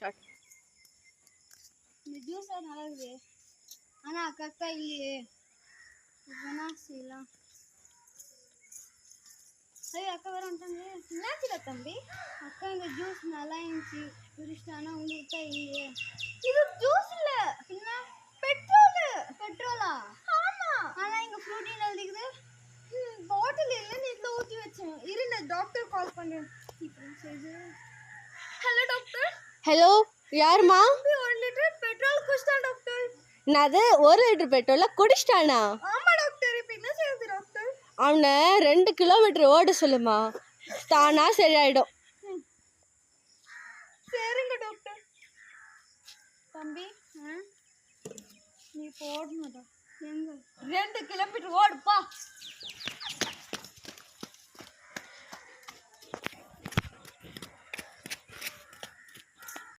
Start. இந்த juice நல்லா இருக்குது, ஆனா அக்கா இல்லையே, என்ன செய்யலாம்? சரி அக்கா வேற வந்துட்டாங்க. என்னாச்சுடா தம்பி? அக்கா இந்த ஜூஸ் நல்லா இருந்துச்சு குடிச்சிட்டு, ஆனா உங்ககிட்ட இல்லையே. இது ஜூஸ் இல்ல, என்ன பெட்ரோல். பெட்ரோலா? ஆமா. ஆனா இங்க ஃப்ரூட்டின்னு எழுதிக்குது. பாட்டில் இல்லை, நீட்ல ஊற்றி வச்சேன். இரு நான் டாக்டர் கால் பண்ணுறேன். Hello doctor. ஹலோ, யாருமா? 1 லிட்டர் பெட்ரோல் குடிச்சிட்டான் டாக்டர். என்னது 1 லிட்டர் பெட்ரோல குடிச்சிட்டானா? ஆமா டாக்டர். இப்போ என்ன செய்யுது டாக்டர்? அவனை 2 கிலோமீட்டர் ஓட சொல்லுமா, தானா சரியாயிடும். சரிங்க டாக்டர். தம்பி நீ போடணும்டா. எங்க? 2 கிலோமீட்டர் ஓடுப்பா.